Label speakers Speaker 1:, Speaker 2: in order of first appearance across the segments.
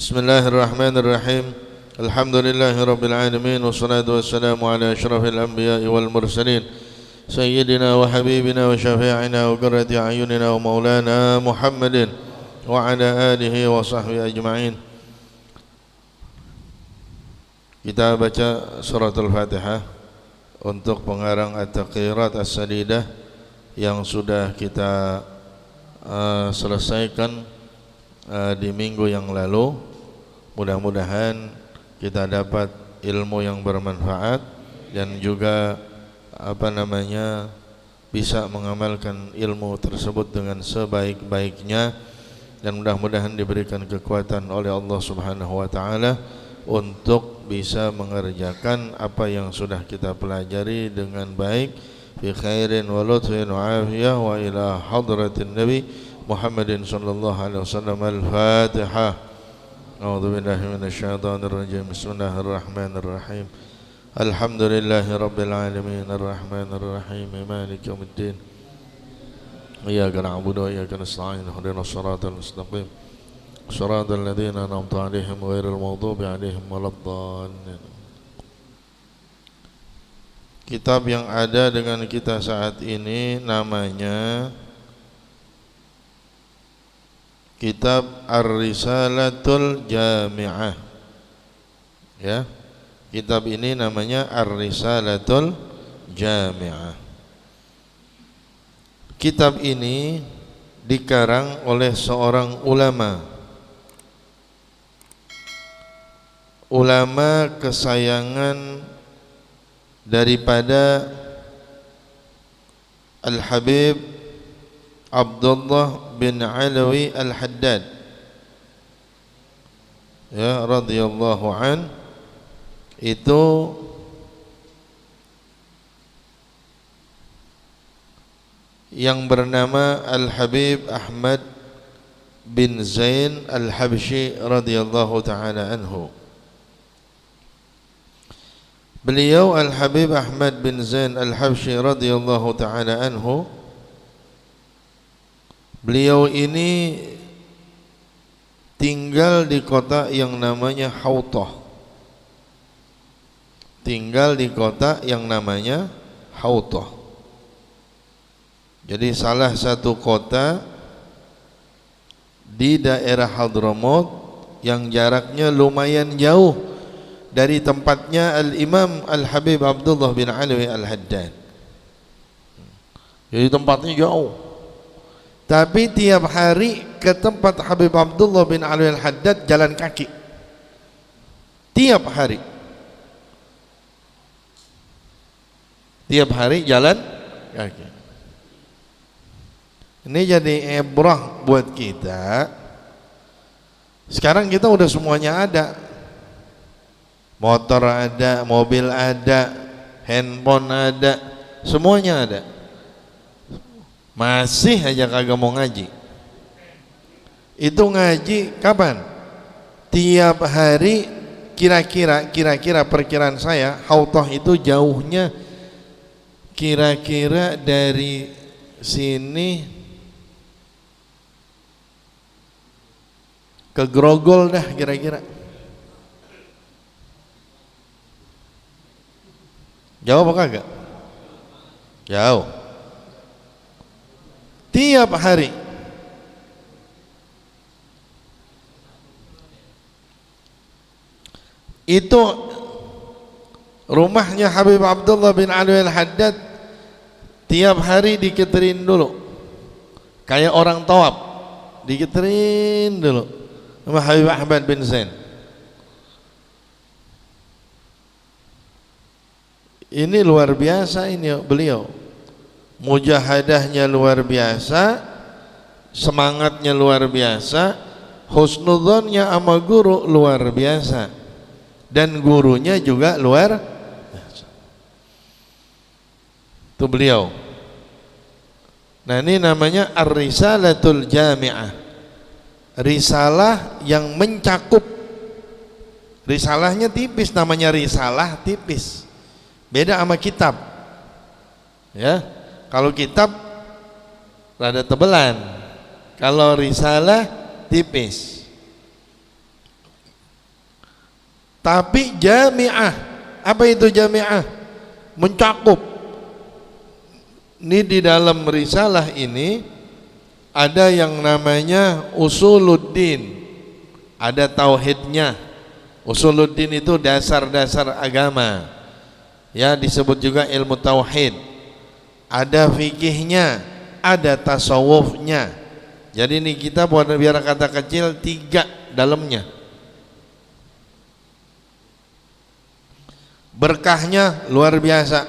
Speaker 1: Bismillahirrahmanirrahim. Alhamdulillahirabbil alamin wassalatu wassalamu ala asyrafil anbiya'i wal mursalin sayyidina wa habibina wa syafi'ina wa qurrati a'yunina wa maulana Muhammadin wa ala alihi wa sahbihi ajma'in. Kita baca surat Al-Fatihah untuk pengarang At-Taqirat As-Sadidah yang sudah kita selesaikan di minggu yang lalu. Mudah-mudahan kita dapat ilmu yang bermanfaat dan juga bisa mengamalkan ilmu tersebut dengan sebaik-baiknya, dan mudah-mudahan diberikan kekuatan oleh Allah Subhanahu wa taala untuk bisa mengerjakan apa yang sudah kita pelajari dengan baik bi khairin wa lutfin wa afiyah wa ila hadratin nabi Muhammadin sallallahu alaihi wasallam. Al-Fatihah. A'udzu billahi minasyaitonir rajim. Bismillahirrahmanirrahim. Alhamdulillahirabbil alamin arrahmanir rahim maliki yaumiddin. Iyyaka na'budu wa iyyaka nasta'in. Ihdinas siratal mustaqim. Shiratal ladzina an'amta 'alaihim ghairil maghdubi 'alaihim waladdallin. Kitab yang ada dengan kita saat ini namanya Kitab Ar-Risalatul Jami'ah. Ya. Kitab ini namanya Ar-Risalatul Jami'ah. Kitab ini dikarang oleh seorang ulama kesayangan daripada Al-Habib Abdullah bin Alawi Al-Haddad, ya, radhiyallahu an. Itu yang bernama Al-Habib Ahmad bin Zain Al-Habsyi radhiyallahu ta'ala anhu. Beliau Al-Habib Ahmad bin Zain Al-Habsyi radhiyallahu ta'ala anhu, beliau ini tinggal di kota yang namanya Hautah. Tinggal di kota yang namanya Hautah. Jadi salah satu kota di daerah Hadramaut yang jaraknya lumayan jauh dari tempatnya Al-Imam Al-Habib Abdullah bin Alawi Al-Haddad. Jadi tempatnya jauh, tapi tiap hari ke tempat Habib Abdullah bin Alawi Al-Haddad jalan kaki. Tiap hari jalan kaki. Ini jadi ibrah buat kita. Sekarang kita udah semuanya ada. Motor ada, mobil ada, handphone ada, semuanya ada. Masih aja kagak mau ngaji. Itu ngaji kapan? Tiap hari. Kira-kira perkiraan saya, Hautah itu jauhnya kira-kira dari sini ke Grogol dah kira-kira. Jauh apa kagak? Jauh. Tiap hari. Itu rumahnya Habib Abdullah bin Alawi Al-Haddad tiap hari diketerin dulu. Kayak orang tawaf, diketerin dulu sama Habib Ahmad bin Zain. Ini luar biasa ini beliau. Mujahadahnya luar biasa, semangatnya luar biasa, husnudzonnya sama guru luar biasa, dan gurunya juga luar biasa. Itu beliau. Nah, ini namanya Ar-Risalatul Jami'ah. Risalah yang mencakup. Risalahnya tipis, namanya risalah tipis. Beda sama kitab. Ya. Kalau kitab rada tebelan, kalau risalah tipis. tapi jami'ah. Apa itu jami'ah? Mencakup. Ini di dalam risalah ini ada yang namanya usuluddin, ada tauhidnya. Usuluddin itu dasar-dasar agama, ya, disebut juga ilmu tauhid. Ada fikihnya, ada tasawufnya. Jadi ini kita buat biar kata kecil 3 dalamnya. Berkahnya luar biasa.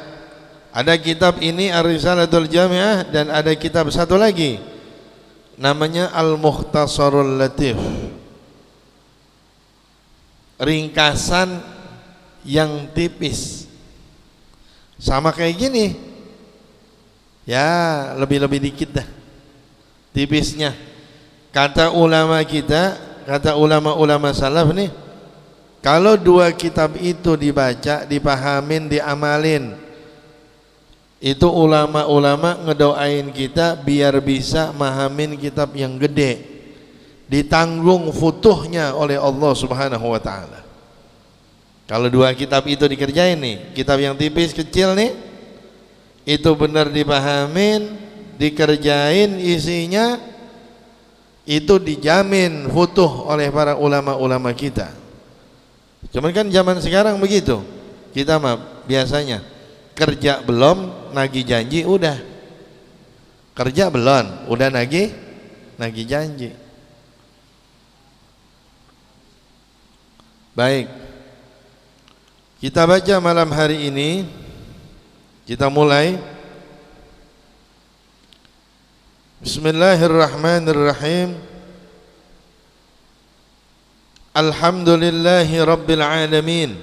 Speaker 1: Ada kitab ini Ar-Risalatul Jami'ah, dan ada kitab satu lagi namanya Al-Mukhtasarul Latif, ringkasan yang tipis. Sama kayak gini, ya, lebih-lebih dikit dah tipisnya. Kata ulama kita, kata ulama-ulama salaf nih, kalau 2 kitab itu dibaca, dipahamin, diamalin, itu ulama-ulama ngedoain kita biar bisa mahamin kitab yang gede, ditanggung futuhnya oleh Allah Subhanahu wa ta'ala. Kalau 2 kitab itu dikerjain nih, kitab yang tipis kecil nih, itu benar dipahamin, dikerjain isinya, itu dijamin futuh oleh para ulama-ulama kita. Cuman kan zaman sekarang begitu, kita mah biasanya kerja belum, nagih janji udah. Kerja belum, udah nagih janji. Baik, kita baca malam hari ini. Kita mulai. Bismillahirrahmanirrahim. Alhamdulillahi rabbil alamin,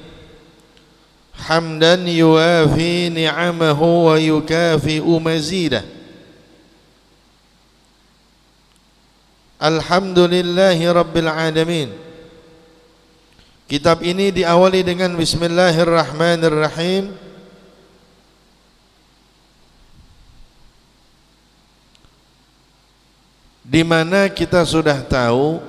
Speaker 1: hamdan yuwafi ni'amahu wa yukafi'u mazidah. Alhamdulillahi rabbil alamin. Kitab ini diawali dengan Bismillahirrahmanirrahim. Di mana kita sudah tahu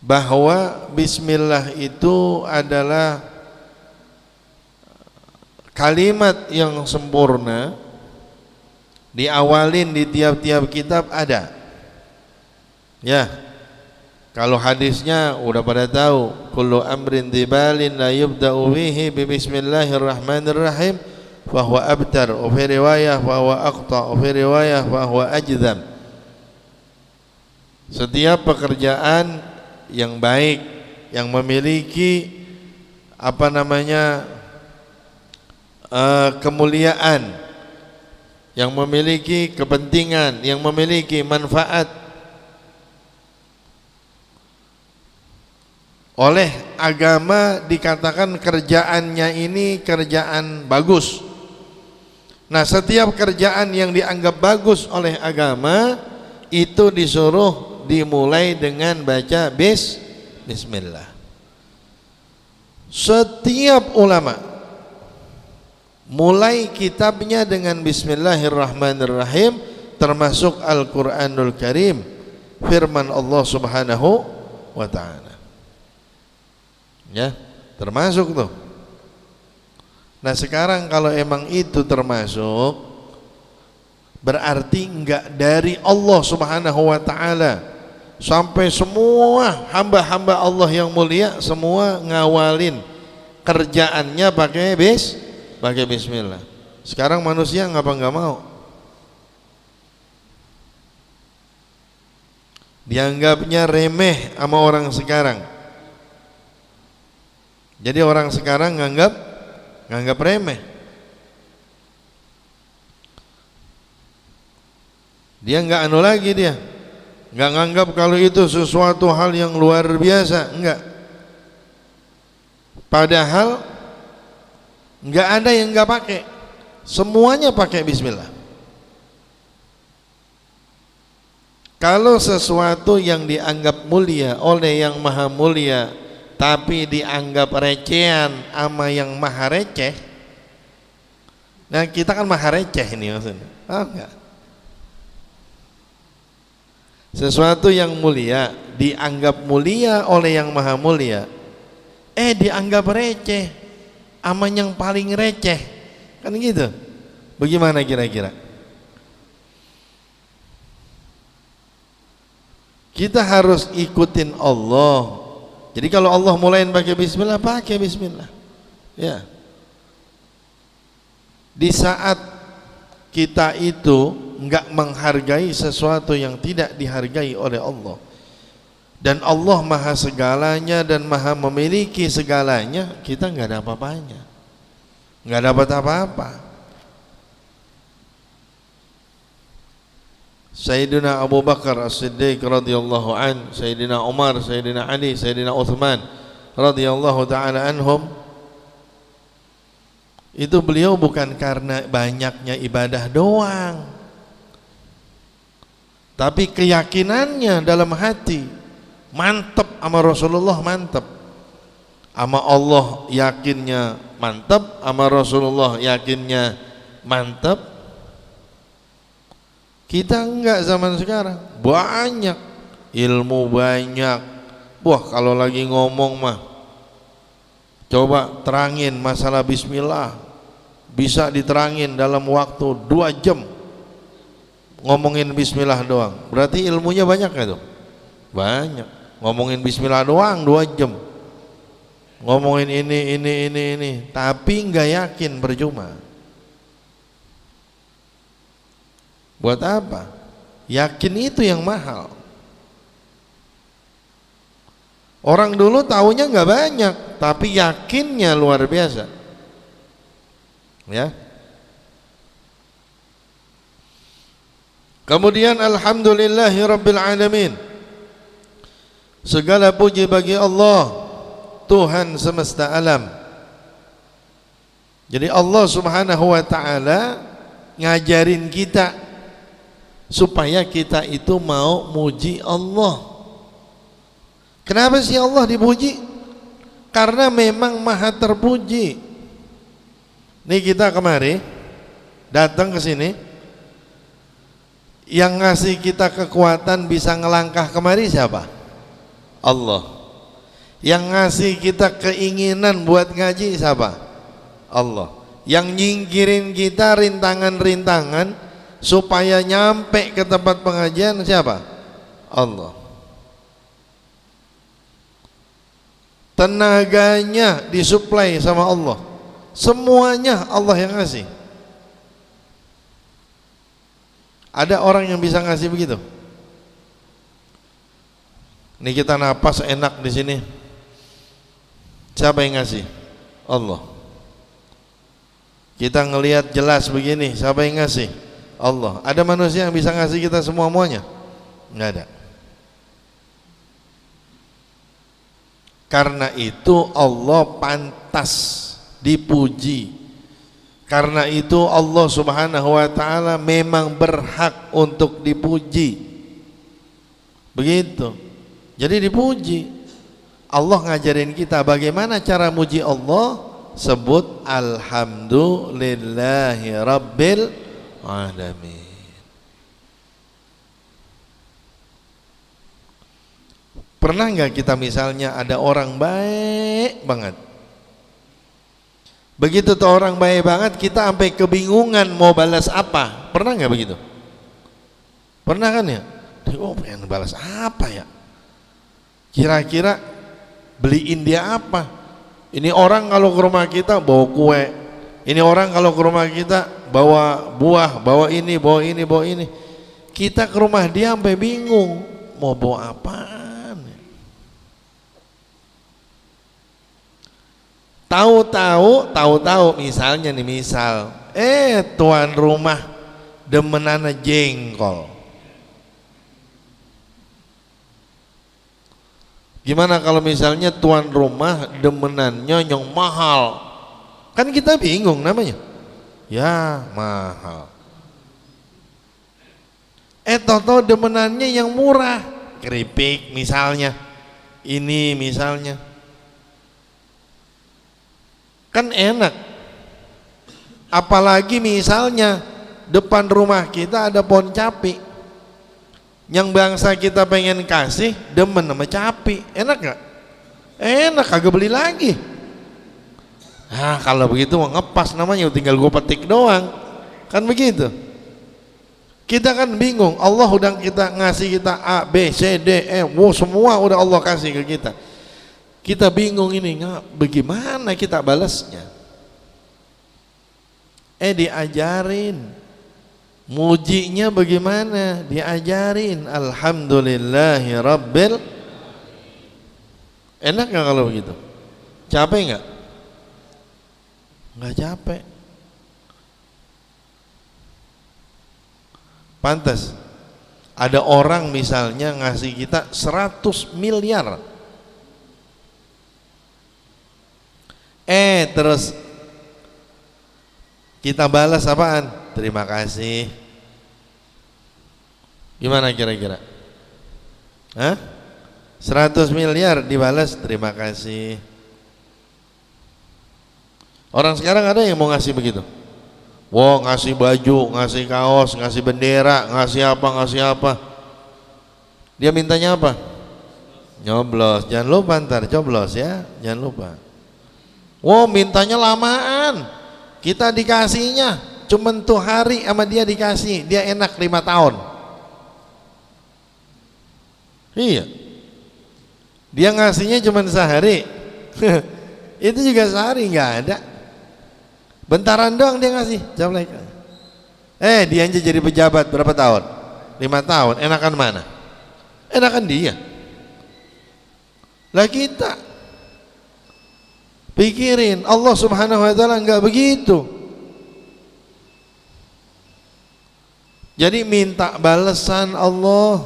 Speaker 1: bahwa bismillah itu adalah kalimat yang sempurna, diawalin di tiap-tiap kitab ada. Ya, kalau hadisnya udah pada tahu, kullu amrin dibalin la yubda'u bihi bi bismillahirrahmanirrahim fa huwa abtar, wa fi riwayah fa huwa aqta, wa fi riwayah fa huwa ajdam. Setiap pekerjaan yang baik, yang memiliki apa namanya kemuliaan, yang memiliki kepentingan, yang memiliki manfaat, oleh agama dikatakan kerjaannya ini kerjaan bagus. Nah, setiap kerjaan yang dianggap bagus oleh agama itu disuruh dimulai dengan baca bismillah. Setiap ulama mulai kitabnya dengan bismillahirrahmanirrahim, termasuk Al-Quranul Karim, firman Allah Subhanahu wa ta'ala. Ya, termasuk tuh. Nah, sekarang kalau emang itu termasuk, berarti enggak dari Allah Subhanahu wa ta'ala. Sampai semua hamba-hamba Allah yang mulia semua ngawalin kerjaannya pakai bismillah. Sekarang manusia ngapa enggak mau? Dianggapnya remeh sama orang sekarang. Jadi orang sekarang nganggap remeh. Dia enggak anu lagi, dia enggak nganggap kalau itu sesuatu hal yang luar biasa, enggak. Padahal enggak ada yang enggak pakai, semuanya pakai bismillah. Kalau sesuatu yang dianggap mulia oleh yang maha mulia tapi dianggap recehan sama yang maha receh, nah kita kan maha receh ini maksudnya. Oh, enggak. Sesuatu yang mulia dianggap mulia oleh yang maha mulia, dianggap receh sama yang paling receh, kan gitu. Bagaimana kira-kira? Kita harus ikutin Allah. Jadi kalau Allah mulain pakai bismillah, pakai bismillah. Ya. Di saat kita itu enggak menghargai sesuatu yang tidak dihargai oleh Allah, dan Allah maha segalanya dan maha memiliki segalanya, kita enggak ada apa-apanya, enggak dapat apa-apa. Sayyidina Abu Bakar As-Siddiq radhiyallahu an, Sayyidina Umar, Sayyidina Ali, Sayyidina Uthman radhiyallahu ta'ala anhum, itu beliau bukan karena banyaknya ibadah doang, tapi keyakinannya dalam hati mantep sama Rasulullah, mantep sama Allah, yakinnya mantep sama Rasulullah, yakinnya mantep. Kita enggak zaman sekarang, banyak ilmu, banyak. Wah, kalau lagi ngomong mah, coba terangin masalah bismillah, bisa diterangin dalam waktu 2 jam ngomongin bismillah doang. Berarti ilmunya banyak gak tuh? Banyak. Ngomongin bismillah doang 2 jam, ngomongin ini, tapi enggak yakin, percuma. Buat apa? Yakin itu yang mahal. Orang dulu taunya nggak banyak, tapi yakinnya luar biasa. Ya. Kemudian alhamdulillahirabbil alamin. Segala puji bagi Allah, Tuhan semesta alam. Jadi Allah Subhanahu wa taala ngajarin kita supaya kita itu mau muji Allah. Kenapa sih Allah dipuji? Karena memang maha terpuji. Nih kita kemari datang ke sini, yang ngasih kita kekuatan bisa ngelangkah kemari siapa? Allah. Yang ngasih kita keinginan buat ngaji siapa? Allah. Yang nyingkirin kita rintangan-rintangan supaya nyampe ke tempat pengajian siapa? Allah. Tenaganya disuplai sama Allah, semuanya Allah yang ngasih. Ada orang yang bisa ngasih begitu? Ini kita napas enak di sini, siapa yang ngasih? Allah. Kita ngelihat jelas begini, siapa yang ngasih? Allah. Ada manusia yang bisa ngasih kita semua-muanya? Enggak ada. Karena itu Allah pantas dipuji. Karena itu Allah Subhanahu wa taala memang berhak untuk dipuji. Begitu. Jadi dipuji. Allah ngajarin kita bagaimana cara muji Allah. Sebut alhamdulillahi rabbil alamin. Pernah nggak kita misalnya ada orang baik banget, begitu tuh orang baik banget kita sampai kebingungan mau balas apa? Pernah nggak begitu? Pernah kan ya? Oh, pengen balas apa ya? Kira-kira beliin dia apa? Ini orang kalau ke rumah kita bawa kue, ini orang kalau ke rumah kita bawa buah, bawa ini, bawa ini, bawa ini. Kita ke rumah dia sampai bingung mau bawa apaan. Tahu-tahu misalnya nih, tuan rumah demenana jengkol. Gimana kalau misalnya tuan rumah demenannya yang mahal? Kan kita bingung namanya. Ya, mahal. Toto demenannya yang murah, keripik misalnya. Ini misalnya. Kan enak. Apalagi misalnya depan rumah kita ada pohon capi, yang bangsa kita pengen kasih demen sama capi, enak gak? enak, kagak beli lagi. Nah kalau begitu mau ngepas namanya, tinggal gue petik doang, kan begitu. Kita kan bingung, Allah udah ngasih kita A, B, C, D, E, semua udah Allah kasih ke kita. Kita bingung ini, bagaimana kita balasnya? Diajarin. Mujinya bagaimana? Diajarin. Alhamdulillahi Rabbil. Enak gak kalau begitu? Capek gak? Gak capek. Pantas ada orang misalnya ngasih kita 100 miliar. Terus kita balas apaan? Terima kasih. Gimana kira-kira? 100 miliar dibalas terima kasih. Orang sekarang ada yang mau ngasih begitu? Wow, ngasih baju, ngasih kaos, ngasih bendera, ngasih apa. Dia mintanya apa? Nyoblos. Jangan lupa ntar coblos ya, jangan lupa. Wow, mintanya lamaan. Kita dikasihnya cuman tuh hari sama dia dikasih, dia enak 5 tahun. Iya. Dia ngasihnya cuman sehari. Itu juga sehari nggak ada. Bentaran doang dia ngasih. Dia aja jadi pejabat berapa tahun? 5 tahun. Enakan mana? Enakan dia. Lah kita pikirin, Allah Subhanahu wa taala enggak begitu. Jadi minta balasan Allah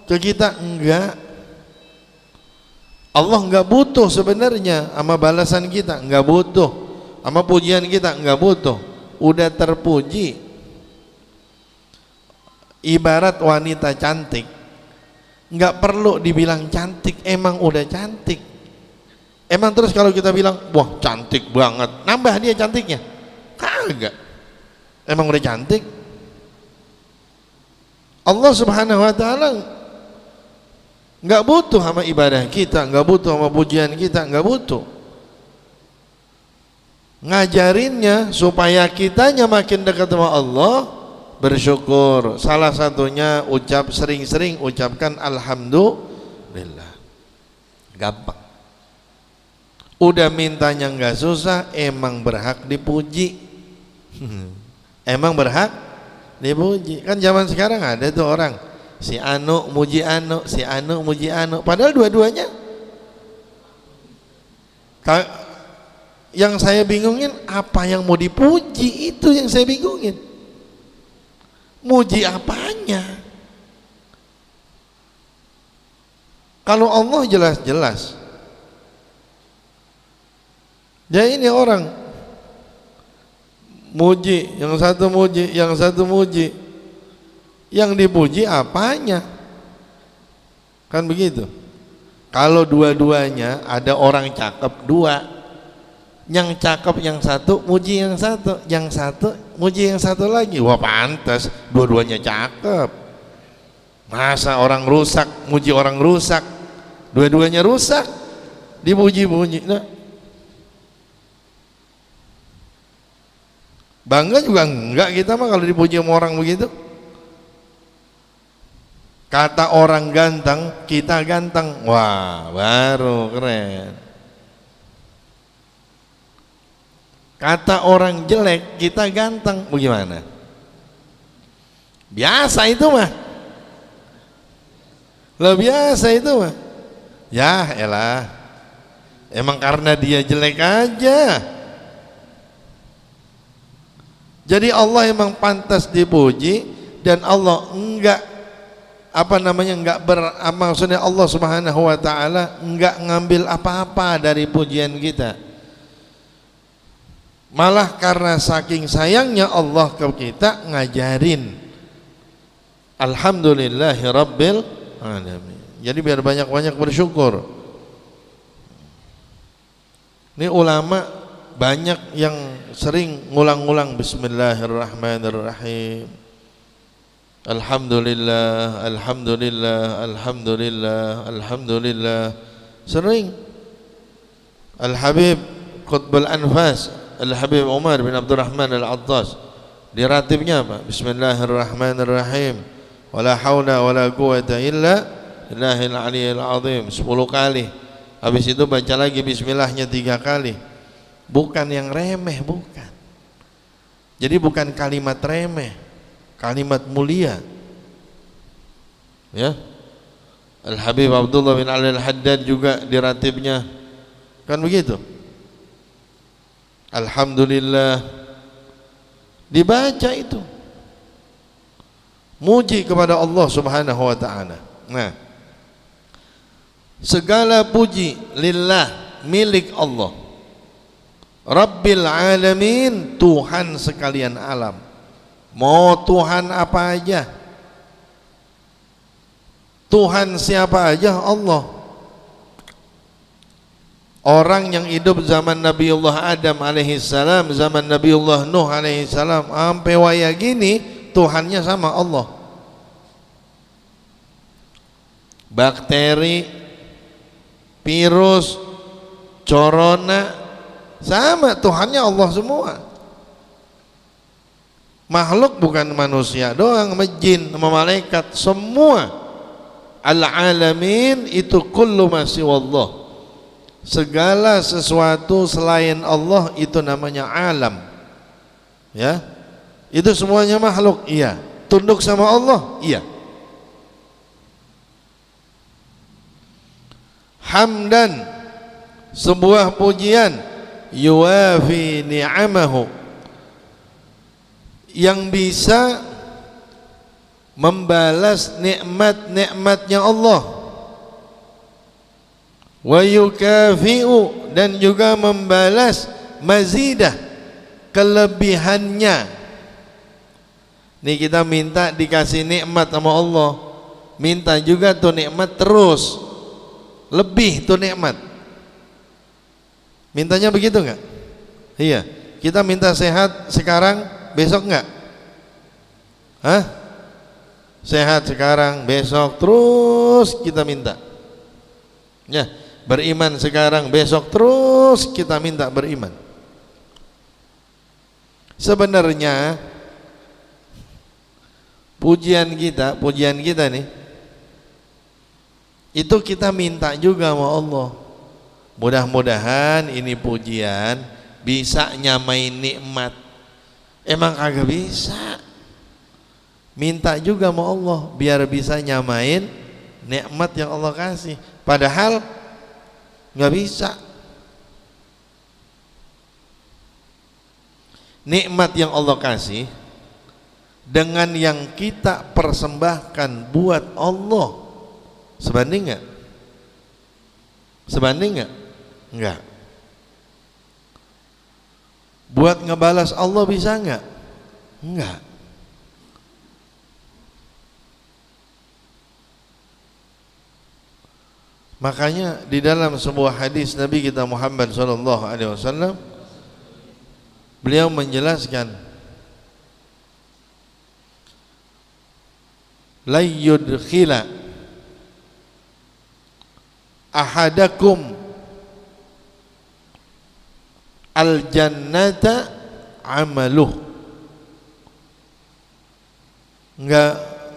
Speaker 1: ke kita enggak. Allah enggak butuh sebenarnya sama balasan kita, enggak butuh. Sama pujian kita enggak butuh. Udah terpuji. Ibarat wanita cantik, enggak perlu dibilang cantik, emang udah cantik. Emang terus kalau kita bilang, wah cantik banget, nambah dia cantiknya? Kagak. Emang udah cantik. Allah Subhanahu wa taala nggak butuh sama ibadah kita, nggak butuh sama pujian kita, nggak butuh. Ngajarinnya supaya kitanya makin dekat sama Allah, bersyukur. Salah satunya sering-sering ucapkan alhamdulillah. Gampang. Udah mintanya nggak susah, emang berhak dipuji. Emang berhak dipuji. Kan zaman sekarang ada tuh orang, si Anu muji Anu, si Anu muji Anu, padahal dua-duanya. Yang saya bingungin apa yang mau dipuji, itu yang saya bingungin. Muji apanya? Kalau Allah jelas-jelas. Ya ini orang muji, yang satu muji, yang satu muji. Yang dipuji apanya? Kan begitu. Kalau dua-duanya ada orang cakep dua, yang cakep yang satu muji yang satu muji yang satu lagi. Wah pantas, dua-duanya cakep. Masa orang rusak muji orang rusak, dua-duanya rusak dipuji-puji. Nah, bangga juga enggak kita mah kalau dipuji sama orang begitu. Kata orang ganteng, kita ganteng, wah baru keren. Kata orang jelek, kita ganteng, bagaimana? Biasa itu mah. Lah biasa itu mah. Ya elah, emang karena dia jelek aja. Jadi Allah emang pantas dipuji, dan Allah enggak maksudnya Allah Subhanahu wa taala enggak ngambil apa-apa dari pujian kita. Malah karena saking sayangnya Allah ke kita, ngajarin alhamdulillahi rabbil alamin. Jadi biar banyak-banyak bersyukur. Ini ulama banyak yang sering ngulang-ngulang bismillahirrahmanirrahim, alhamdulillah, alhamdulillah, alhamdulillah, alhamdulillah. Sering Al-Habib Qutbul Anfas Al-Habib Umar bin Abdurrahman Al-Attas di ratibnya apa? Bismillahirrahmanirrahim wala haula wala quwata illa billahil aliyyil azim 10 kali. Habis itu baca lagi bismillahnya 3 kali. Bukan yang remeh, bukan. Jadi bukan kalimat remeh, kalimat mulia. Ya. Al-Habib Abdullah bin Ali Al-Haddad juga di ratibnya kan begitu. Alhamdulillah dibaca itu. Muji kepada Allah Subhanahu wa taala. Nah, segala puji lillah, milik Allah. Rabbil alamin, Tuhan sekalian alam. Mau Tuhan apa aja, Tuhan siapa aja, Allah. Orang yang hidup zaman Nabiullah Adam alaihissalam, zaman Nabiullah Nuh alaihissalam, sampai waya gini Tuhannya sama Allah. Bakteri, virus, corona, sama Tuhannya Allah semua. Makhluk bukan manusia doang, sama jin, sama malaikat, semua. Al-alamin itu kullu ma siwallah. Segala sesuatu selain Allah itu namanya alam. Ya. Itu semuanya makhluk, iya. Tunduk sama Allah, iya. Hamdan, sebuah pujian, yuwafi ni'amahu, yang bisa membalas nikmat-nikmatnya Allah. Wa yukafi'u, dan juga membalas mazidah, kelebihannya. Nih kita minta dikasih nikmat sama Allah, minta juga tuh nikmat terus, lebih tuh nikmat. Mintanya begitu enggak? Iya. Kita minta sehat sekarang, besok enggak? Hah? Sehat sekarang, besok terus kita minta. Ya, beriman sekarang, besok terus kita minta beriman. Sebenarnya pujian kita nih, itu kita minta juga sama Allah. Mudah-mudahan ini pujian bisa nyamain nikmat. Emang kagak bisa. Minta juga sama Allah biar bisa nyamain nikmat yang Allah kasih. Padahal nggak bisa. Nikmat yang Allah kasih dengan yang kita persembahkan buat Allah, sebanding nggak? Sebanding nggak? Enggak. Buat ngebalas Allah bisa nggak? Enggak. Makanya di dalam sebuah hadis Nabi kita Muhammad SAW, beliau menjelaskan, la yudkhila ahadakum al-jannata amaluh.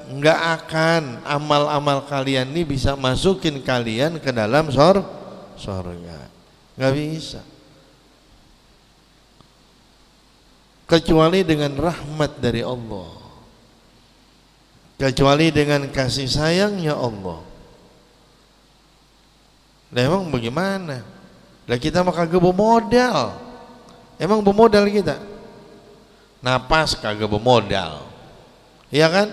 Speaker 1: Enggak akan amal-amal kalian ini bisa masukin kalian ke dalam surga. Enggak bisa. Kecuali dengan rahmat dari Allah. Kecuali dengan kasih sayangnya Allah. Lah emang bagaimana? Lah kita mah kagak bermodal. Emang bermodal kita? Napas kagak bermodal. Iya kan?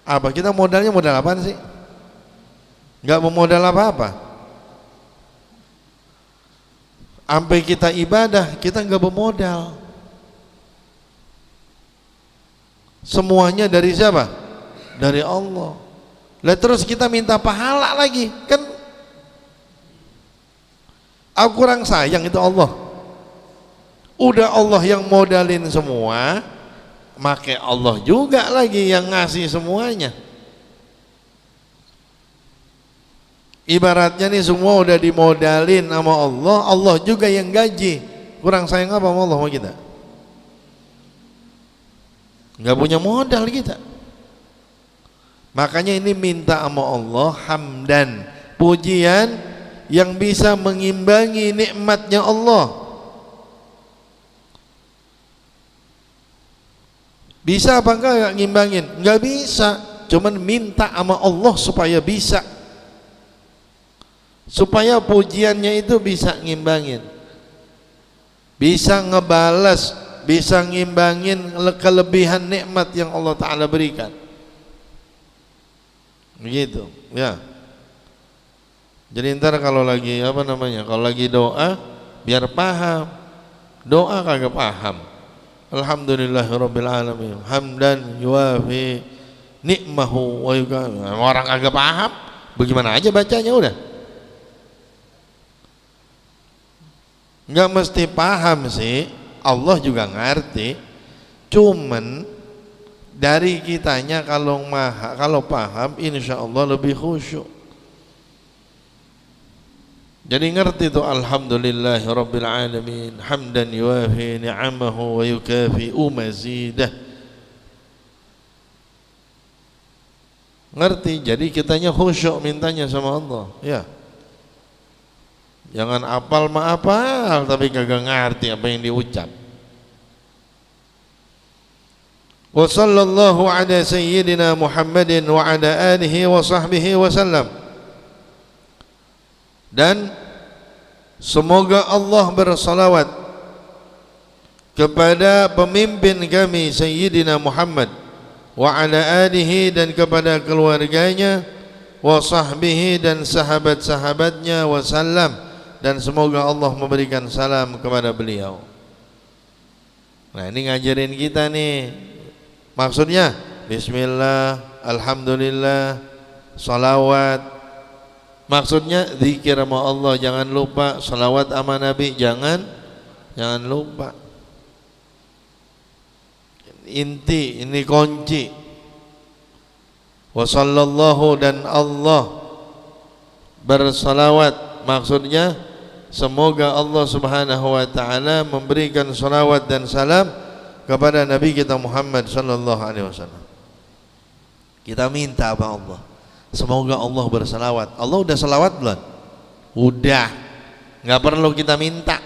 Speaker 1: Apa kita modalnya modal apaan sih? Enggak bermodal apa-apa. Sampai kita ibadah kita enggak bermodal. Semuanya dari siapa? Dari Allah. Lah terus kita minta pahala lagi, kan aku kurang sayang itu Allah. Udah Allah yang modalin semua, make Allah juga lagi yang ngasih semuanya. Ibaratnya nih semua udah dimodalin sama Allah, Allah juga yang gaji. Kurang sayang apa sama Allah sama kita? Nggak punya modal kita. Makanya ini minta sama Allah hamdan, pujian yang bisa mengimbangi nikmatnya Allah. Bisa apa enggak ngimbangin? Enggak bisa. Cuman minta sama Allah supaya bisa. Supaya pujiannya itu bisa ngimbangin. Bisa ngebalas, bisa ngimbangin kelebihan nikmat yang Allah Ta'ala berikan. Begitu, ya. Jadi ntar kalau lagi kalau lagi doa biar paham. Doa kagak paham. Alhamdulillahirabbil alamin. Hamdan yuwafi nikmahu wa yukafi. Orang kagak paham, bagaimana aja bacanya udah. Enggak mesti paham sih, Allah juga ngerti. Cuman dari kitanya kalau paham insya Allah lebih khusyuk. Jadi ngerti tuh alhamdulillahi rabbil alamin hamdan yuwafi ni'amahu wa yukafi'u mazidah. Ngerti, jadi kitanya khusyuk mintanya sama Allah, ya. Jangan apal apal tapi kagak ngerti apa yang diucap. Wa sallallahu ala sayyidina Muhammadin wa ala alihi wa sahbihi wa sallam. Dan semoga Allah bersalawat kepada pemimpin kami Sayyidina Muhammad wa ala alihi, dan kepada keluarganya, wa sahbihi, dan sahabat-sahabatnya, wa sallam, dan semoga Allah memberikan salam kepada beliau. Nah ini ngajarin kita nih, maksudnya bismillah, alhamdulillah, salawat. Maksudnya zikir sama Allah jangan lupa, salawat sama Nabi jangan lupa. Inti, ini kunci. Wa sallallahu, dan Allah bersalawat, maksudnya semoga Allah Subhanahu wa taala memberikan salawat dan salam kepada Nabi kita Muhammad sallallahu alaihi wasallam. Kita minta apa Allah? Semoga Allah bersalawat. Allah udah salawat belum? Udah, nggak perlu kita minta.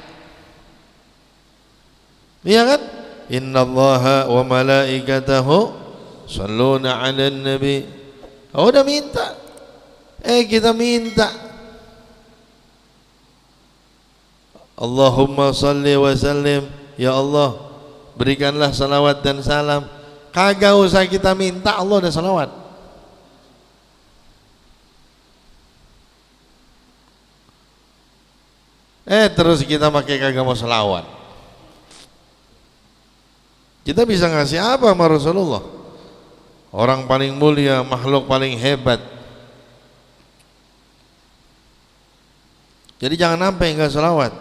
Speaker 1: Iya kan? Innallaha wa malaikatahu shalluna 'alan nabi. Oh, udah minta. Kita minta. Allahumma salli wa sallim, ya Allah berikanlah salawat dan salam. Kagak usah kita minta, Allah udah salawat. Terus kita pakai kagak mau selawat. Kita bisa ngasih apa sama Rasulullah? Orang paling mulia, makhluk paling hebat. Jadi jangan sampai enggak selawat.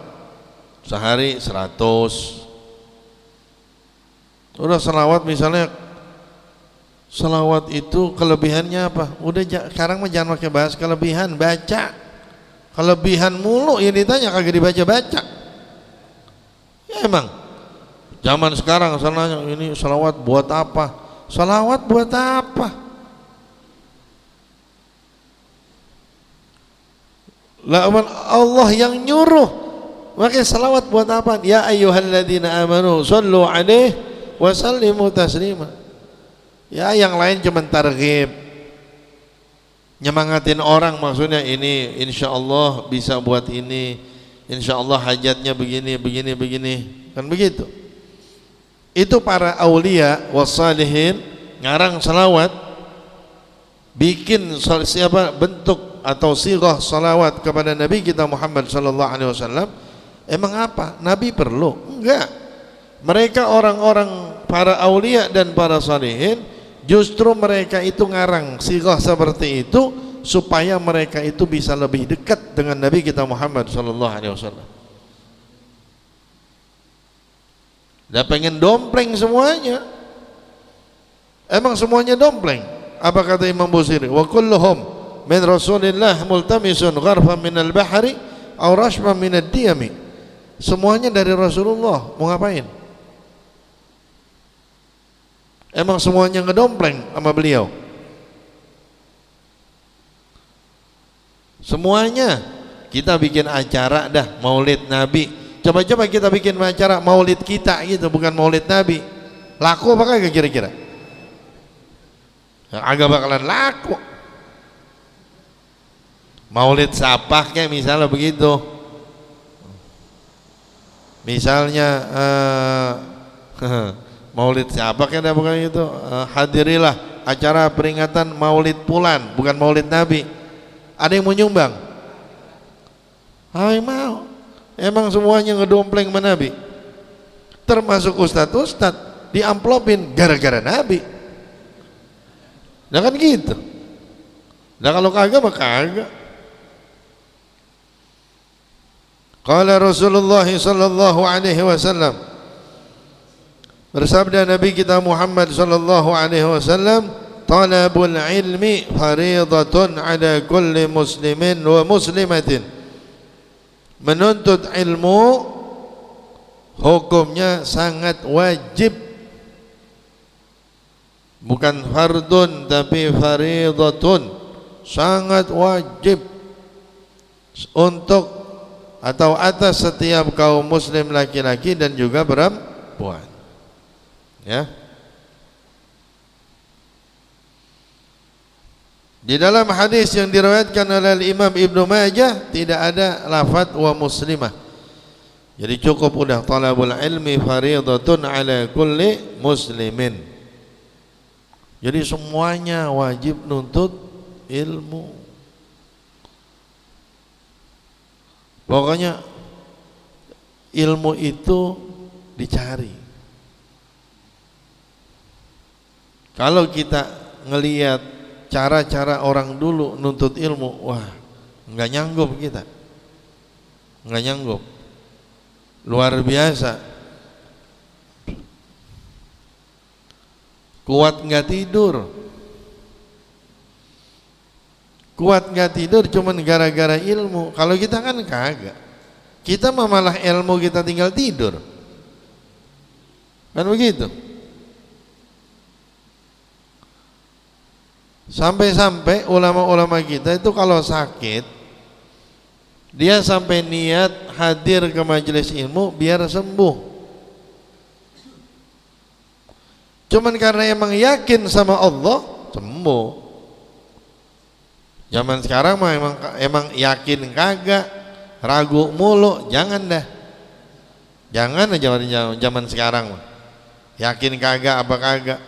Speaker 1: Sehari 100. Udah selawat, misalnya selawat itu kelebihannya apa? Udah sekarang mah jangan pakai bahas kelebihan, baca. Kelebihan mulu yang ditanya kagak dibaca-baca. Ya emang zaman sekarang salahnya ini selawat buat apa? Selawat buat apa? Lah Allah yang nyuruh. Makanya selawat buat apa? Ya ayyuhalladzina amanu shallu alaihi wa sallimu taslima. Ya yang lain cuma targhib, nyemangatin orang, maksudnya ini insya Allah bisa buat ini, insya Allah hajatnya begini kan begitu. Itu para aulia wassalihin ngarang salawat, bikin siapa bentuk atau sirah salawat kepada Nabi kita Muhammad sallallahu alaihi wasallam. Emang apa? Nabi perlu? Enggak. Mereka orang-orang para aulia dan para salihin, justru mereka itu ngarang sirah seperti itu supaya mereka itu bisa lebih dekat dengan Nabi kita Muhammad sallallahu alaihi wasallam. Dah pengen dompleng semuanya. Emang semuanya dompleng? Apa kata Imam Busiri? Wa kulluhum min Rasulillah multamisun gharfan minal bahri aw rashfan minad diyami. Semuanya dari Rasulullah. Mau ngapain? Emang semuanya ngedompleng sama beliau? Semuanya. Kita bikin acara dah maulid Nabi. Coba-coba kita bikin acara maulid kita gitu, bukan maulid Nabi. Laku apa kagak kira-kira? Agak bakalan laku. Maulid Sapah kayak misalnya begitu. Misalnya Maulid Sapah kayak ada bukan itu. Hadirilah acara peringatan Maulid Pulan, bukan Maulid Nabi. Ada yang mau nyumbang? Hai mau. Emang semuanya ngedompleng sama Nabi. Termasuk ustadz diamplopin gara-gara Nabi. Nah kan gitu. Nah kalau kagak mah kagak. Qala Rasulullah sallallahu alaihi wasallam, bersabda Nabi kita Muhammad sallallahu alaihi wasallam, talabul ilmi fariidatun ala kulli muslimin wa muslimatin. Menuntut ilmu hukumnya sangat wajib, bukan fardun tapi fariidatun, sangat wajib untuk atau atas setiap kaum muslim laki-laki dan juga perempuan. Ya. Di dalam hadis yang diriwayatkan oleh Imam Ibnu Majah tidak ada lafaz wa muslimah. Jadi cukup udah talabul ilmi fariidatun ala kulli muslimin. Jadi semuanya wajib nuntut ilmu. Pokoknya ilmu itu dicari. Kalau kita ngelihat cara-cara orang dulu nuntut ilmu, wah, nggak nyanggup kita, nggak nyanggup, luar biasa. Kuat nggak tidur, kuat nggak tidur cuman gara-gara ilmu. Kalau kita kan kagak, kita malah ilmu kita tinggal tidur, kan begitu. Sampai-sampai ulama-ulama kita itu kalau sakit, dia sampai niat hadir ke majelis ilmu biar sembuh. Cuman karena emang yakin sama Allah, sembuh. Zaman sekarang mah emang yakin kagak, ragu mulu, jangan dah. Jangan aja zaman sekarang mah. Yakin kagak apa kagak.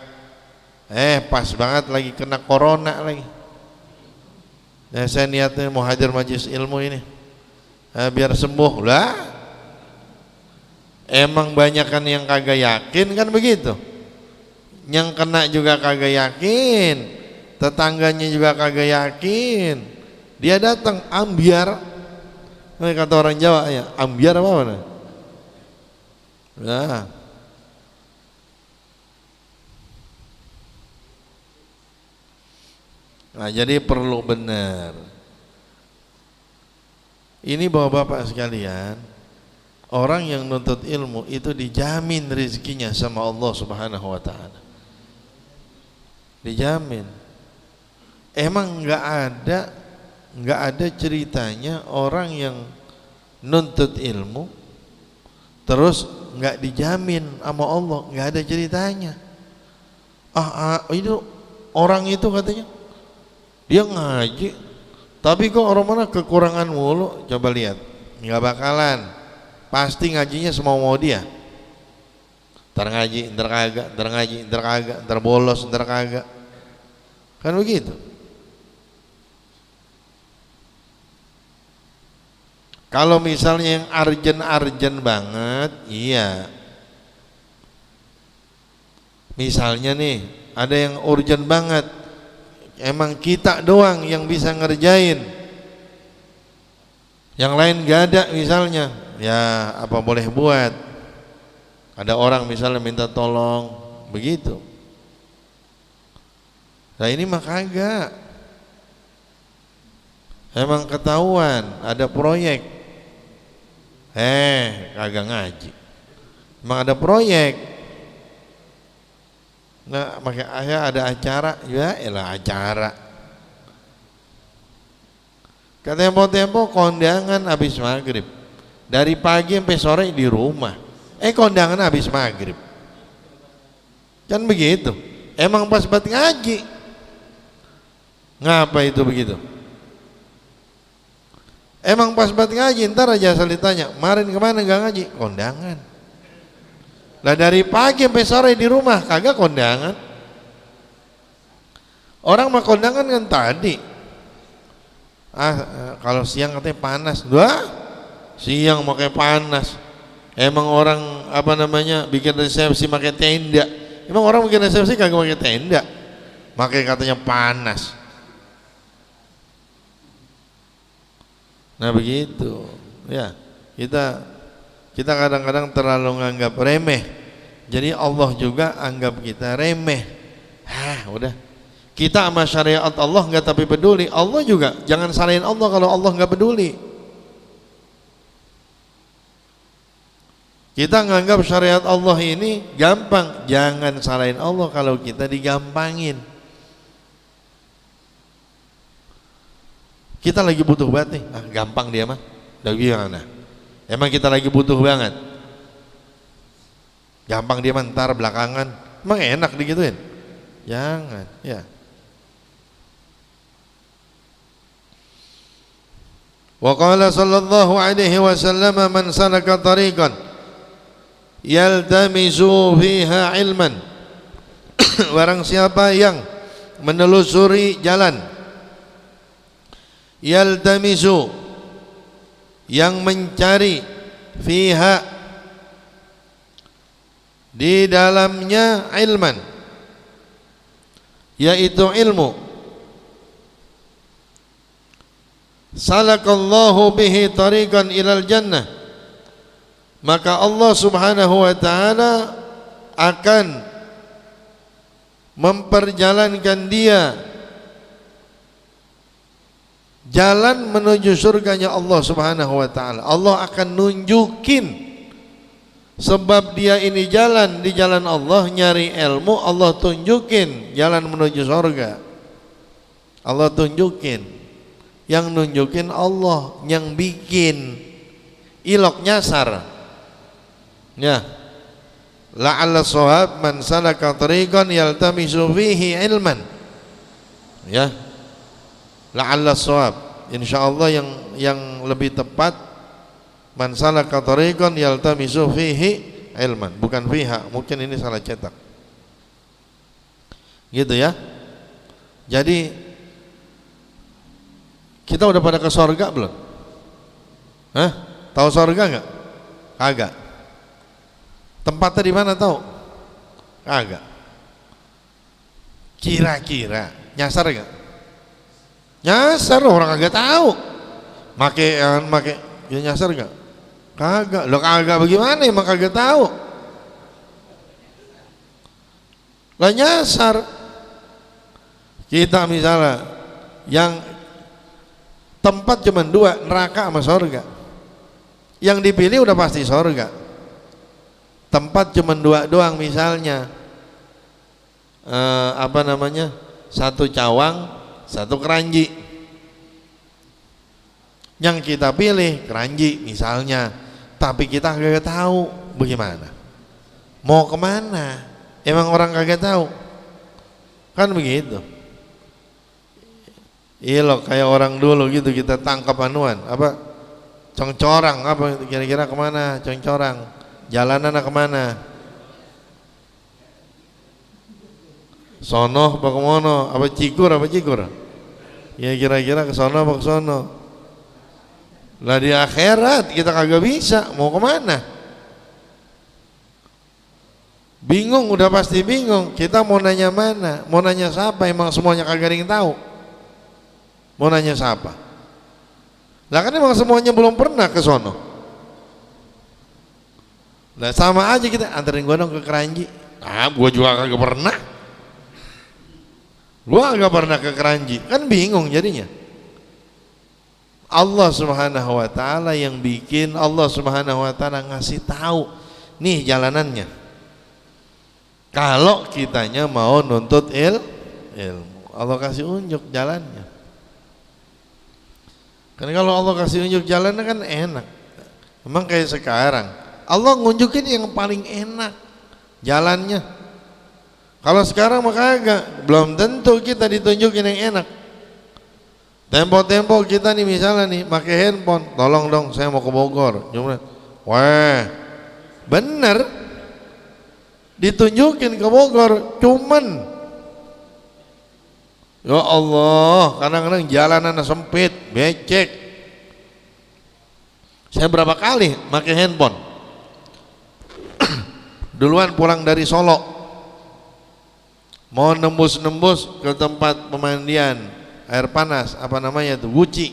Speaker 1: Pas banget lagi kena corona lagi. Nah, saya niatnya mau hadir majelis ilmu ini biar sembuh lah. Emang banyakan yang kagak yakin kan begitu. Yang kena juga kagak yakin, tetangganya juga kagak yakin. Dia datang ambiar. Nah, kata orang Jawa ya, ambiar apa mana? Nah, nah, jadi perlu benar. Ini bapak-bapak sekalian, orang yang nuntut ilmu itu dijamin rezekinya sama Allah Subhanahu wa taala. Dijamin. Emang enggak ada ceritanya orang yang nuntut ilmu terus enggak dijamin sama Allah, enggak ada ceritanya. Itu orang itu katanya dia ngaji, tapi kok orang mana kekurangan mulu. Coba lihat, nggak bakalan. Pasti ngajinya semau mau dia. Ntar ngaji, ntar kagak, ntar ngaji, ntar kagak, ntar bolos, ntar kagak. Kan begitu. Kalau misalnya yang arjen banget, iya. Misalnya nih, ada yang urgent banget. Emang kita doang yang bisa ngerjain, yang lain gak ada misalnya, ya apa boleh buat. Ada orang misalnya minta tolong begitu. Nah ini mah kagak. Emang ketahuan ada proyek. Kagak ngaji. Emang ada proyek. Nah, makanya ada acara, ya elah acara. Tempo-tempo kondangan habis maghrib. Dari pagi sampai sore di rumah. Kondangan habis maghrib. Kan begitu. Emang pas buat ngaji. Ngapa itu begitu? Emang pas buat ngaji, ntar aja asal ditanya, kemarin kemana gak ngaji? Kondangan. Lah dari pagi sampai sore di rumah kagak kondangan. Orang mah kondangan kan tadi. Kalau siang katanya panas. Wah, siang pakai panas. Emang orang bikin resepsi pakai tenda. Emang orang bikin resepsi kagak pakai tenda. Makanya katanya panas. Nah begitu. Ya, kita kadang-kadang terlalu menganggap remeh. Jadi Allah juga anggap kita remeh. Udah. Kita sama syariat Allah enggak tapi peduli. Allah juga jangan salahin Allah kalau Allah enggak peduli. Kita menganggap syariat Allah ini gampang. Jangan salahin Allah kalau kita digampangin. Kita lagi butuh banget nih. Gampang dia mah. Udah gimana? Emang kita lagi butuh banget. Gampang dia mentar belakangan. Emang enak digituin? Jangan, ya. Wa qala sallallahu alaihi wasallam man salaka tariqan yaltamisu fiha ilman. Barang siapa yang menelusuri jalan, yaltamisu, yang mencari, fiha, di dalamnya, ilman, yaitu ilmu, salakallahu bihi tariqan ilal jannah, maka Allah subhanahu wa ta'ala akan memperjalankan dia jalan menuju surganya Allah subhanahu wa ta'ala. Allah akan nunjukin, sebab dia ini jalan di jalan Allah, nyari ilmu, Allah tunjukin jalan menuju surga. Allah tunjukin, yang nunjukin Allah, yang bikin ilok nyasar. Ya, la'alla shawab man salaka tariqan yaltamisu fihi ilman. Ya, la'alla shawab, insyaallah yang lebih tepat, man salaka tariqan yaltamisu fihi ilman, bukan fiha, mungkin ini salah cetak. Gitu ya. Jadi kita udah pada ke surga belum? Tahu surga enggak? Kagak. Tempatnya di mana tahu? Kagak. Kira-kira nyasar enggak? Nyasar, orang kagak tahu. Make ya nyasar enggak? Kagak. Lo kagak bagaimana emang kagak tahu? Lah nyasar. Kita misalnya yang tempat cuma dua, neraka sama surga. Yang dipilih udah pasti surga. Tempat cuma dua doang, misalnya satu cawang, satu keranji. Yang kita pilih keranji misalnya, tapi kita kagak tahu bagaimana, mau kemana. Emang orang kagak tahu, kan begitu. Iya loh, kayak orang dulu gitu, kita tangkap anuan congcorang, kira-kira kemana congcorang, jalanan kemana, sono apa kemono, cikur, ya kira-kira ke sono apa ke sono. Lah di akhirat kita kagak bisa, mau kemana, bingung, udah pasti bingung. Kita mau nanya mana, mau nanya siapa, emang semuanya kagak ada yang tahu. Mau nanya siapa? Lah kan emang semuanya belum pernah ke sono. Lah sama aja, kita anterin gua dong ke keranji. Gua juga kagak pernah. Gua kagak pernah ke keranji, kan bingung jadinya. Allah Subhanahu wa taala yang bikin, Allah Subhanahu wa taala ngasih tahu nih jalanannya. Kalau kitanya mau nuntut ilmu, Allah kasih unjuk jalannya. Karena kalau Allah kasih unjuk jalannya kan enak. Emang kayak sekarang Allah ngunjukin yang paling enak jalannya. Kalau sekarang mah kagak, belum tentu kita ditunjukin yang enak. Tempo-tempo kita nih misalnya nih pakai handphone, tolong dong saya mau ke Bogor. Wah, bener ditunjukin ke Bogor, cuman ya Allah kadang-kadang jalanan sempit, becek. Saya berapa kali pakai handphone duluan pulang dari Solo, mau nembus ke tempat pemandian air panas, apa namanya tuh, Guci.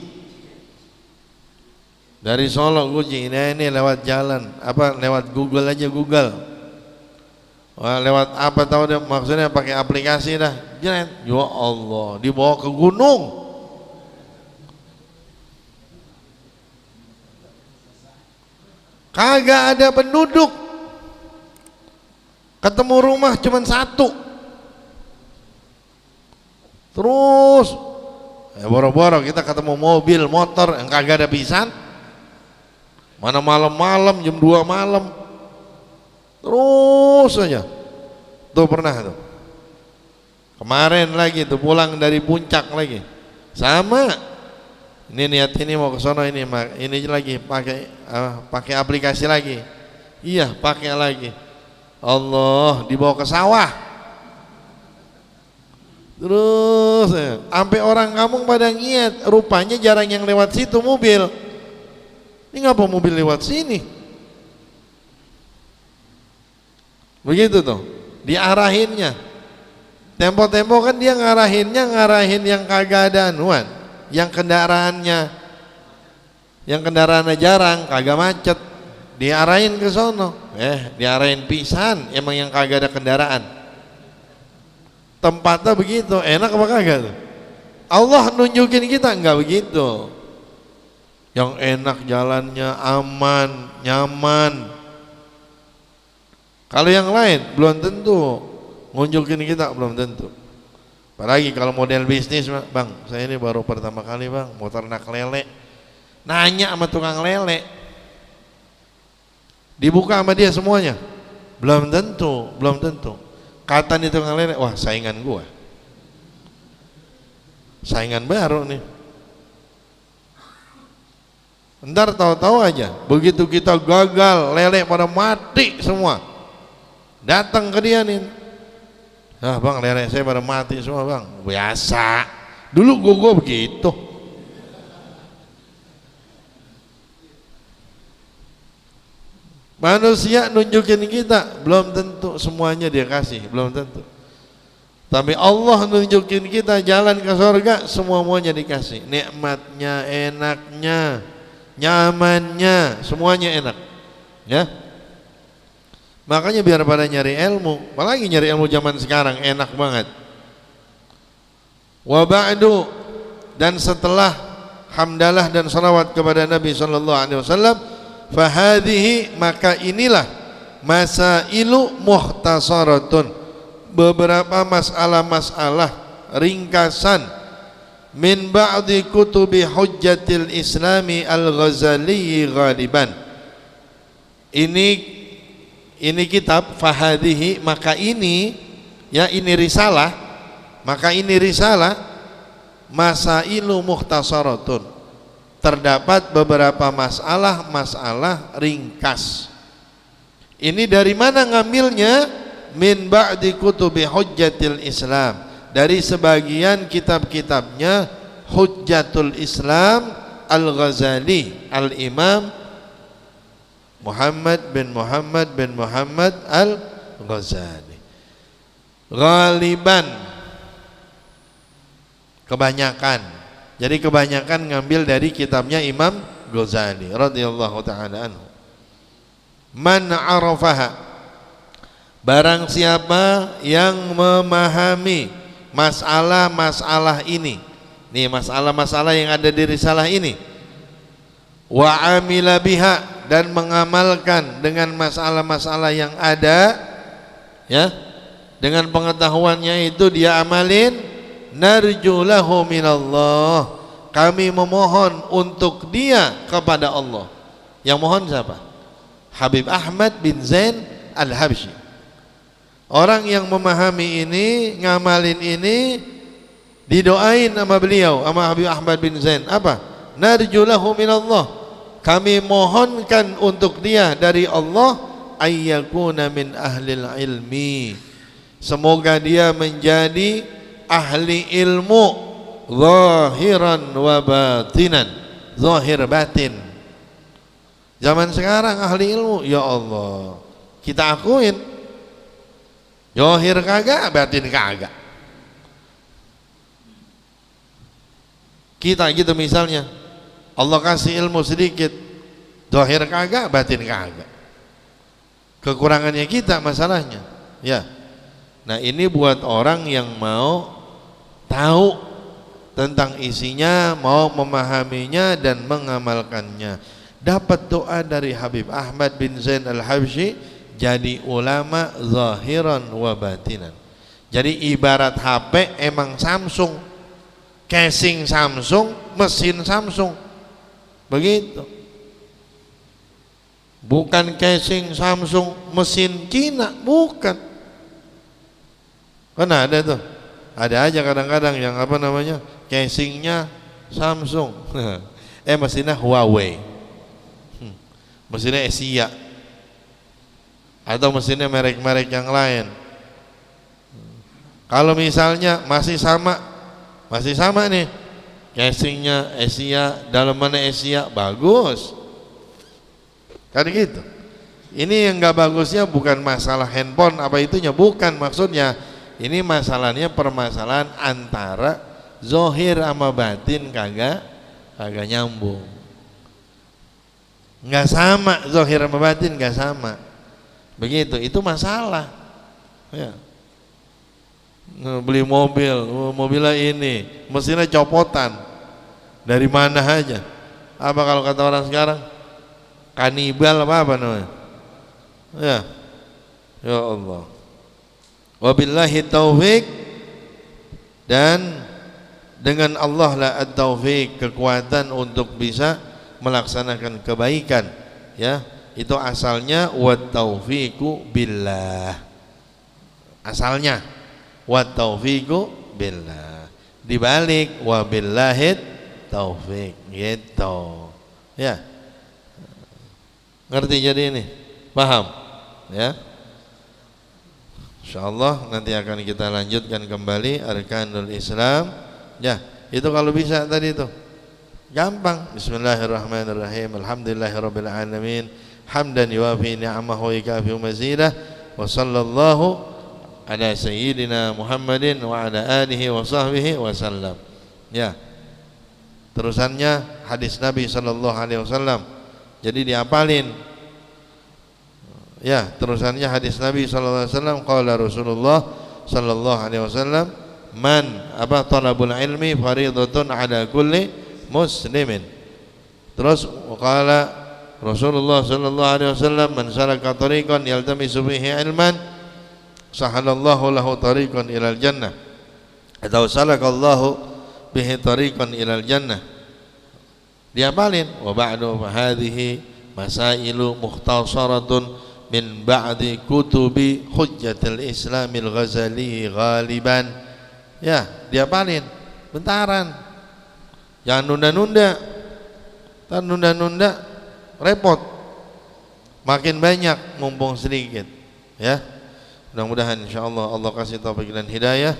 Speaker 1: Dari Solo Guci, ini lewat jalan apa, lewat Google aja, Google. Wah, lewat apa tahu dia, maksudnya pakai aplikasi dah. Ya Allah, dibawa ke gunung. Kagak ada penduduk. Ketemu rumah cuma satu. Terus boro-boro kita ketemu mobil, motor yang kagak ada pisan. Mana malam-malam jam 2 malam. Terus aja. Tuh pernah tuh. Kemarin lagi tuh pulang dari puncak lagi. Sama. Ini niat ini mau ke sono ini lagi pakai aplikasi lagi. Iya, pakai lagi. Allah, dibawa ke sawah. Terus sampai orang kampung pada ngiat, rupanya jarang yang lewat situ mobil. Ini ngapa mobil lewat sini? Begitu tuh, diarahinnya. Tempo-tempo kan dia ngarahin yang kagak ada anuan, yang kendaraannya jarang, kagak macet, diarahin ke sono. Diarahin pisan, emang yang kagak ada kendaraan. Tempatnya begitu, enak apa kagak tuh? Allah nunjukin kita enggak begitu. Yang enak jalannya, aman, nyaman. Kalau yang lain belum tentu nunjukin kita, belum tentu. Apalagi kalau model bisnis, Bang, saya ini baru pertama kali Bang mau ternak lele. Nanya sama tukang lele, dibuka sama dia semuanya? Belum tentu. Kata nih tukang lele, wah saingan gua, saingan baru nih. Ntar tahu-tahu aja begitu kita gagal, lele pada mati semua, datang ke dia nih, Bang lele saya pada mati semua Bang. Biasa, dulu gua begitu. Manusia nunjukin kita, belum tentu semuanya dia kasih, belum tentu. Tapi Allah nunjukin kita jalan ke surga, semuanya dikasih. Nikmatnya, enaknya, nyamannya, semuanya enak. Ya. Makanya biar pada nyari ilmu, apalagi nyari ilmu zaman sekarang enak banget. Wa ba'du, dan setelah hamdalah dan salawat kepada Nabi sallallahu alaihi wasallam, fahadhihi, maka inilah masailu muhtasaratun, beberapa masalah-masalah ringkasan min ba'di kutubi hujjatil islami al-Ghazali ghaliban. Ini kitab fahadhihi, maka ini ya, ini risalah, maka ini risalah masailu muhtasaratun, terdapat beberapa masalah ringkas. Ini dari mana ngambilnya? Min ba'di kutubi hujjatil Islam, dari sebagian kitab-kitabnya Hujjatul Islam Al-Ghazali, Al-Imam Muhammad bin Muhammad Al-Ghazali. Ghaliban, kebanyakan. Jadi kebanyakan ngambil dari kitabnya Imam Ghazali radhiyallahu ta'ala anhu. Man arafaha, barang siapa yang memahami masalah-masalah ini. Nih masalah-masalah yang ada di risalah ini. wa amila biha, dan mengamalkan dengan masalah-masalah yang ada, ya, dengan pengetahuannya itu dia amalin, narju lahu minallah, kami memohon untuk dia kepada Allah. Yang mohon siapa? Habib Ahmad bin Zain Al-Habsyi. Orang yang memahami ini, ngamalin ini, didoain sama beliau, sama Habib Ahmad bin Zain, apa? Narju lahu minallah, kami mohonkan untuk dia dari Allah, ayyakuna min ahlil ilmi, semoga dia menjadi ahli ilmu, zahiran wa batinan, zahir batin. Zaman sekarang ahli ilmu, ya Allah, kita akuin, zahir kagak, batin kagak. Kita gitu misalnya, Allah kasih ilmu sedikit, zahir kagak, batin kagak. Kekurangannya kita masalahnya, ya. Nah, ini buat orang yang mau tahu tentang isinya, mau memahaminya dan mengamalkannya. Dapat doa dari Habib Ahmad bin Zain Al-Habsyi, jadi ulama zahiran wa batinan. Jadi ibarat HP emang Samsung, casing Samsung, mesin Samsung, begitu. Bukan casing Samsung, mesin Cina, bukan. Kan ada tuh, ada aja kadang-kadang yang apa namanya, casingnya Samsung, mesinnya Huawei, mesinnya Asia, atau mesinnya merek-merek yang lain. Kalau misalnya masih sama nih, casingnya Asia, dalamannya Asia, bagus, kan gitu. Ini yang nggak bagusnya bukan masalah handphone apa itunya, bukan maksudnya. Ini masalahnya permasalahan antara zohir sama batin kagak nyambung, nggak sama, zohir sama batin nggak sama, begitu. Itu masalah, ya. Beli mobilnya ini mesinnya copotan, dari mana aja, apa kalau kata orang sekarang, kanibal apa namanya, ya. Ya Allah, wabillahi taufik, dan dengan Allah lah at-taufik, kekuatan untuk bisa melaksanakan kebaikan, ya. Itu asalnya wat taufiqu billah, asalnya wat taufiqu billah, dibalik wabillahit taufik, gitu, ya. Ngerti jadi ini, paham, ya. InsyaAllah nanti akan kita lanjutkan kembali arkanul Islam, ya. Itu kalau bisa tadi itu gampang. Bismillahirrahmanirrahim, alhamdulillahirabbil alamin, hamdan yuwafi ni'amahu wa yukafi mazidah, wa sallallahu ala sayyidina Muhammadin wa ala alihi wa sahbihi wa sallam, ya. Terusannya hadis Nabi sallallahu alaihi wasallam, jadi diapalin, ya. Terusannya hadis Nabi sallallahu alaihi wasallam, qala Rasulullah sallallahu alaihi wasallam, man talabul ilmi faridatun ala kulli muslimin. Terus qala Rasulullah sallallahu alaihi wasallam, man salaka tariqan yaltamisu fihi ilman sahalallahu lahu tariqan ilal jannah, atau salakallahu bihi tariqan ilal jannah. Diapalin. Wa ba'du fa hadhihi masailu mukhtasaratun min ba'di kutubi hujjatil islamil ghazali ghaliban, ya. Diapalin bentaran, jangan nunda-nunda. Ntar nunda-nunda repot, makin banyak mumpung sedikit, ya. Mudah-mudahan insyaallah Allah kasih taufik dan hidayah,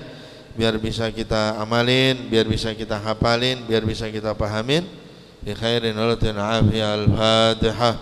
Speaker 1: biar bisa kita amalin, biar bisa kita hafalin, biar bisa kita pahamin. Bi khairin wa afiyah. Al-Fatihah.